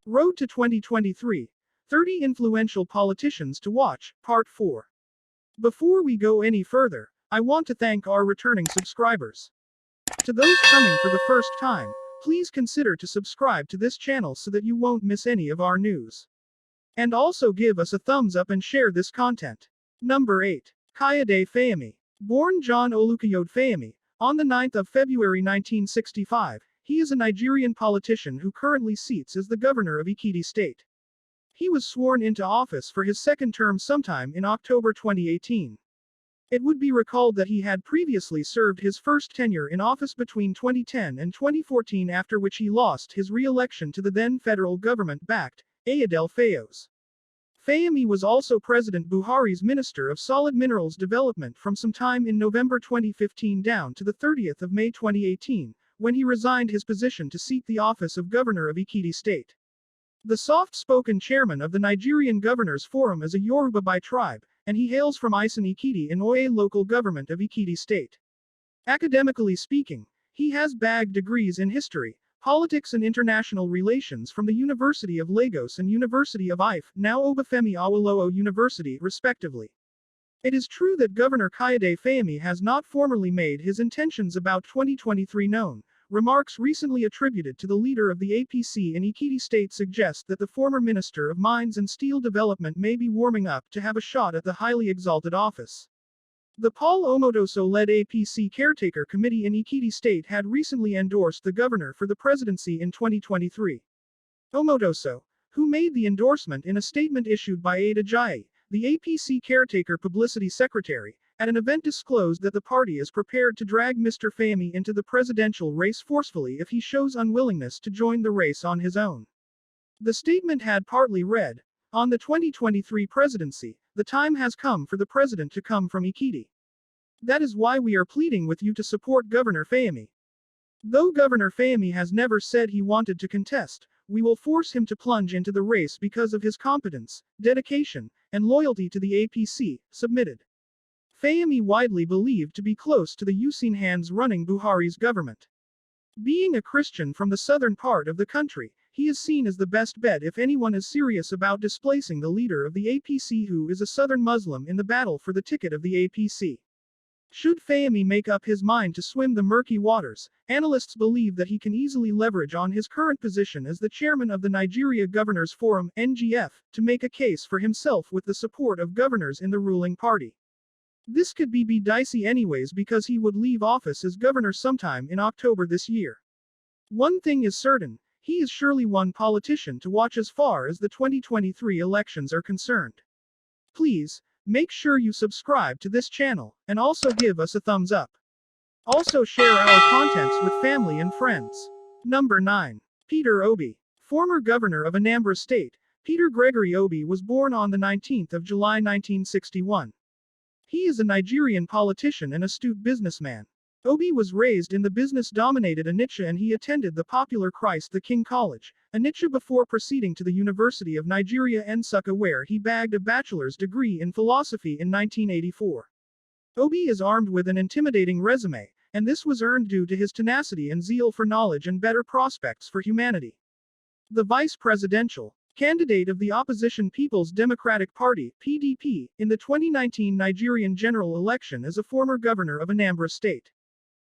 Road to 2023. 30 Influential Politicians to Watch, Part 4. Before we go any further, I want to thank our returning subscribers. To those coming for the first time, please consider to subscribe to this channel so that you won't miss any of our news. And also give us a thumbs up and share this content. Number 8. Kayode Fayemi. Born John Olukayode Fayemi, on the 9th of February 1965, he is a Nigerian politician who currently sits as the governor of Ekiti State. He was sworn into office for his second term sometime in October 2018. It would be recalled that he had previously served his first tenure in office between 2010 and 2014, after which he lost his re-election to the then federal government-backed Ayodele Fayos. Fayemi was also President Buhari's Minister of Solid Minerals Development from some time in November 2015 down to the 30th of May 2018, when he resigned his position to seek the office of Governor of Ekiti State. The soft-spoken chairman of the Nigerian Governors Forum is a Yoruba by tribe, and he hails from Isen Ekiti in Oye local government of Ekiti State. Academically speaking, he has bagged degrees in history, politics and international relations from the University of Lagos and University of Ife, now Obafemi Awolowo University, respectively. It is true that Governor Kayode Fayemi has not formally made his intentions about 2023 known. Remarks recently attributed to the leader of the APC in Ekiti State suggest that the former Minister of Mines and Steel Development may be warming up to have a shot at the highly exalted office. The Paul Omotoso-led APC Caretaker Committee in Ekiti State had recently endorsed the governor for the presidency in 2023. Omotoso, who made the endorsement in a statement issued by Ada Ajayi, the APC Caretaker Publicity Secretary, at an event disclosed that the party is prepared to drag Mr. Fayemi into the presidential race forcefully if he shows unwillingness to join the race on his own. The statement had partly read, "On the 2023 presidency, the time has come for the president to come from Ekiti. That is why we are pleading with you to support Governor Fayemi. Though Governor Fayemi has never said he wanted to contest, we will force him to plunge into the race because of his competence, dedication, and loyalty to the APC," submitted. Fayemi, widely believed to be close to the Usain hands running Buhari's government. Being a Christian from the southern part of the country, he is seen as the best bet if anyone is serious about displacing the leader of the APC, who is a southern Muslim, in the battle for the ticket of the APC. Should Fayemi make up his mind to swim the murky waters, analysts believe that he can easily leverage on his current position as the chairman of the Nigeria Governors Forum, NGF, to make a case for himself with the support of governors in the ruling party. This could be dicey anyways, because he would leave office as governor sometime in October this year. One thing is certain, he is surely one politician to watch as far as the 2023 elections are concerned. Please, make sure you subscribe to this channel, and also give us a thumbs up. Also share our contents with family and friends. Number 9. Peter Obi. Former governor of Anambra State, Peter Gregory Obi was born on the 19th of July 1961. He is a Nigerian politician and astute businessman. Obi was raised in the business-dominated Onitsha, and he attended the popular Christ the King College, Onitsha, before proceeding to the University of Nigeria, Nsukka, where he bagged a bachelor's degree in philosophy in 1984. Obi is armed with an intimidating resume, and this was earned due to his tenacity and zeal for knowledge and better prospects for humanity. The vice presidential candidate of the opposition People's Democratic Party, PDP, in the 2019 Nigerian general election is a former governor of Anambra State.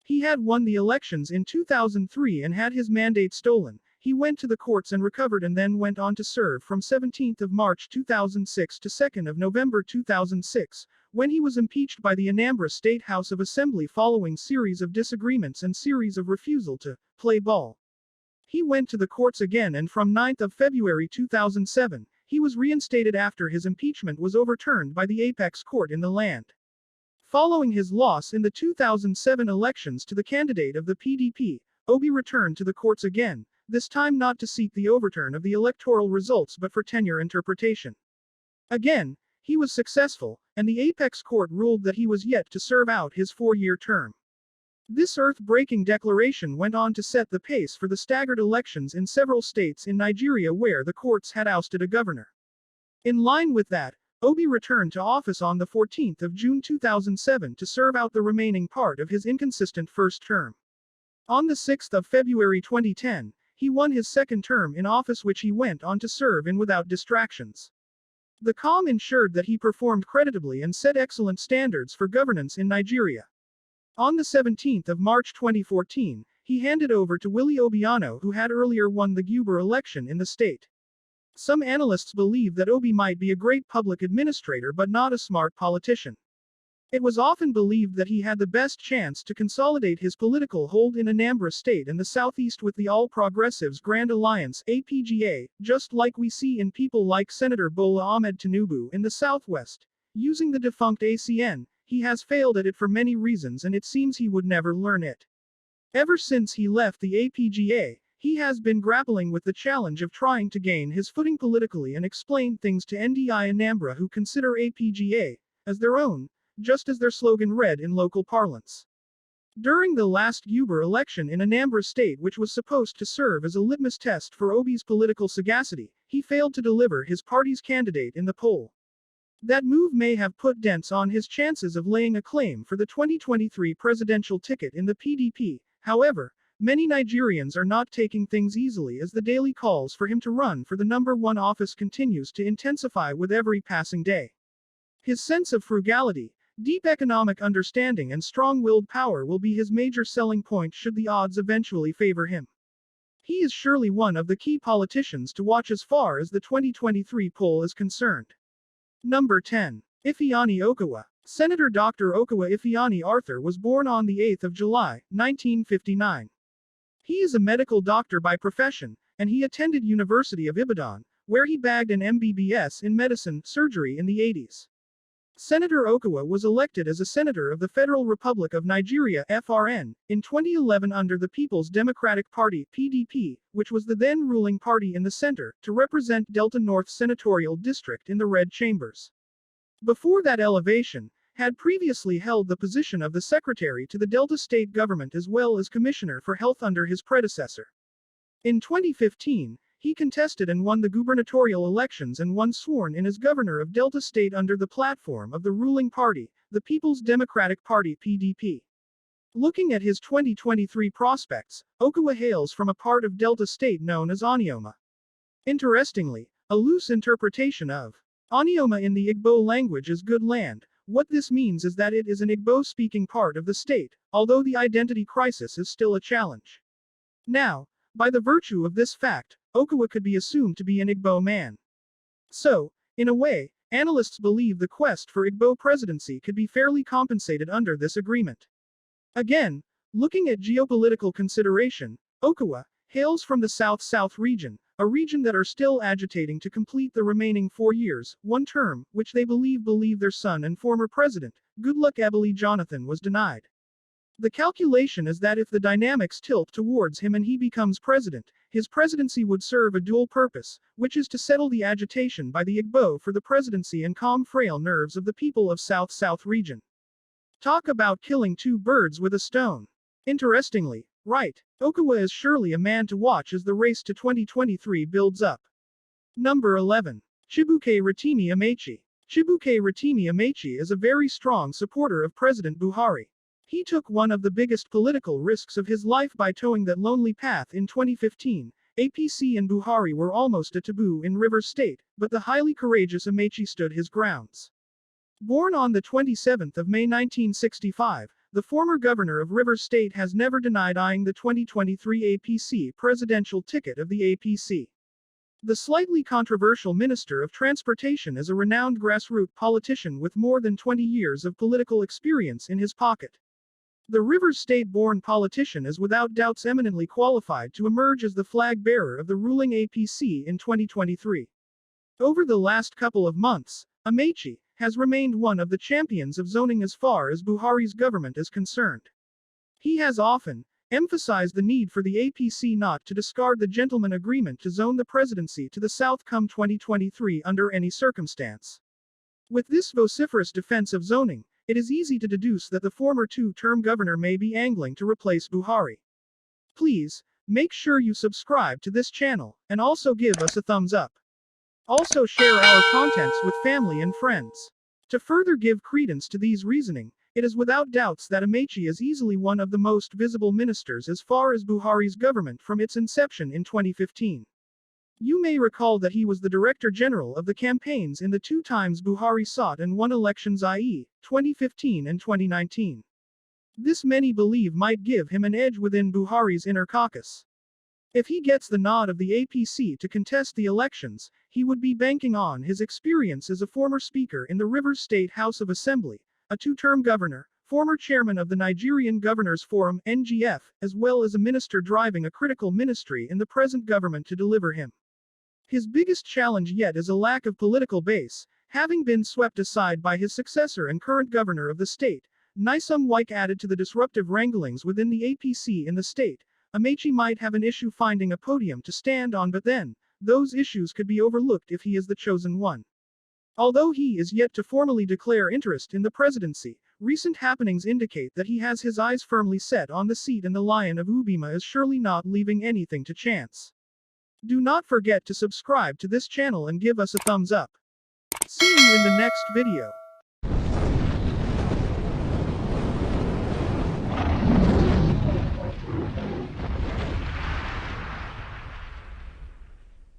He had won the elections in 2003 and had his mandate stolen. He went to the courts and recovered, and then went on to serve from 17th of March 2006 to 2nd of November 2006, when he was impeached by the Anambra State House of Assembly following series of disagreements and series of refusal to play ball. He went to the courts again, and from 9th of February 2007, he was reinstated after his impeachment was overturned by the apex court in the land. Following his loss in the 2007 elections to the candidate of the PDP, Obi returned to the courts again, this time not to seek the overturn of the electoral results but for tenure interpretation. Again, he was successful, and the apex court ruled that he was yet to serve out his 4-year term. This earth-breaking declaration went on to set the pace for the staggered elections in several states in Nigeria where the courts had ousted a governor. In line with that, Obi returned to office on the 14th of June 2007 to serve out the remaining part of his inconsistent first term. On the 6th of February 2010, he won his second term in office, which he went on to serve in without distractions. The calm ensured that he performed creditably and set excellent standards for governance in Nigeria. On the 17th of March 2014, he handed over to Willie Obiano, who had earlier won the Guber election in the state. Some analysts believe that Obi might be a great public administrator but not a smart politician. It was often believed that he had the best chance to consolidate his political hold in Anambra State and the Southeast with the All Progressives Grand Alliance (APGA), just like we see in people like Senator Bola Ahmed Tinubu in the Southwest. Using the defunct ACN, he has failed at it for many reasons, and it seems he would never learn it. Ever since he left the APGA, he has been grappling with the challenge of trying to gain his footing politically and explain things to NDI Anambra, who consider APGA as their own, just as their slogan read in local parlance. During the last Guber election in Anambra State, which was supposed to serve as a litmus test for Obi's political sagacity, he failed to deliver his party's candidate in the poll. That move may have put dents on his chances of laying a claim for the 2023 presidential ticket in the PDP. However, many Nigerians are not taking things easily, as the daily calls for him to run for the #1 office continues to intensify with every passing day. His sense of frugality, deep economic understanding, and strong-willed power will be his major selling point should the odds eventually favor him. He is surely one of the key politicians to watch as far as the 2023 poll is concerned. Number 10. Ifeanyi Okowa. Senator Dr. Okowa Ifeanyi Arthur was born on the 8th of July, 1959. He is a medical doctor by profession, and he attended University of Ibadan, where he bagged an MBBS in medicine surgery in the 80s. Senator Okowa was elected as a senator of the Federal Republic of Nigeria (FRN) in 2011 under the People's Democratic Party (PDP), which was the then ruling party in the center, to represent Delta North Senatorial District in the red chambers. Before that elevation, had previously held the position of the secretary to the Delta state government as well as commissioner for health under his predecessor. In 2015, he contested and won the gubernatorial elections and was sworn in as governor of Delta State under the platform of the ruling party, the People's Democratic Party (PDP). Looking at his 2023 prospects, Okowa hails from a part of Delta State known as Anioma. Interestingly, a loose interpretation of Anioma in the Igbo language is good land. What this means is that it is an Igbo-speaking part of the state, although the identity crisis is still a challenge. Now, by the virtue of this fact, Okowa could be assumed to be an Igbo man. So, in a way, analysts believe the quest for Igbo presidency could be fairly compensated under this agreement. Again, looking at geopolitical consideration, Okowa hails from the South-South region, a region that are still agitating to complete the remaining 4 years, one term, which they believe their son and former president, Goodluck Ebele Jonathan, was denied. The calculation is that if the dynamics tilt towards him and he becomes president, his presidency would serve a dual purpose, which is to settle the agitation by the Igbo for the presidency and calm frail nerves of the people of South-South region. Talk about killing two birds with a stone. Interestingly, right, Okowa is surely a man to watch as the race to 2023 builds up. Number 11. Chibuike Rotimi Amaechi. Chibuike Rotimi Amaechi is a very strong supporter of President Buhari. He took one of the biggest political risks of his life by towing that lonely path in 2015. APC and Buhari were almost a taboo in Rivers State, but the highly courageous Amaechi stood his grounds. Born on the 27th of May 1965, the former governor of Rivers State has never denied eyeing the 2023 APC presidential ticket of the APC. The slightly controversial Minister of Transportation is a renowned grassroots politician with more than 20 years of political experience in his pocket. The Rivers State-born politician is without doubts eminently qualified to emerge as the flag bearer of the ruling APC in 2023. Over the last couple of months, Amaechi has remained one of the champions of zoning as far as Buhari's government is concerned. He has often emphasized the need for the APC not to discard the gentleman agreement to zone the presidency to the South come 2023 under any circumstance. With this vociferous defense of zoning, it is easy to deduce that the former two-term governor may be angling to replace Buhari. Please, make sure you subscribe to this channel, and also give us a thumbs up. Also share our contents with family and friends. To further give credence to these reasoning, It is without doubts that Amaechi is easily one of the most visible ministers as far as Buhari's government from its inception in 2015. You may recall that he was the Director General of the campaigns in the 2 times Buhari sought and won elections, i.e., 2015 and 2019. This many believe might give him an edge within Buhari's inner caucus. If he gets the nod of the APC to contest the elections, he would be banking on his experience as a former speaker in the Rivers State House of Assembly, a 2-term governor, former chairman of the Nigerian Governors Forum (NGF), as well as a minister driving a critical ministry in the present government to deliver him. His biggest challenge yet is a lack of political base, having been swept aside by his successor and current governor of the state. Nyesom Wike added to the disruptive wranglings within the APC in the state. Amaechi might have an issue finding a podium to stand on, but then, those issues could be overlooked if he is the chosen one. Although he is yet to formally declare interest in the presidency, recent happenings indicate that he has his eyes firmly set on the seat, and the Lion of Ubima is surely not leaving anything to chance. Do not forget to subscribe to this channel and give us a thumbs up. See you in the next video.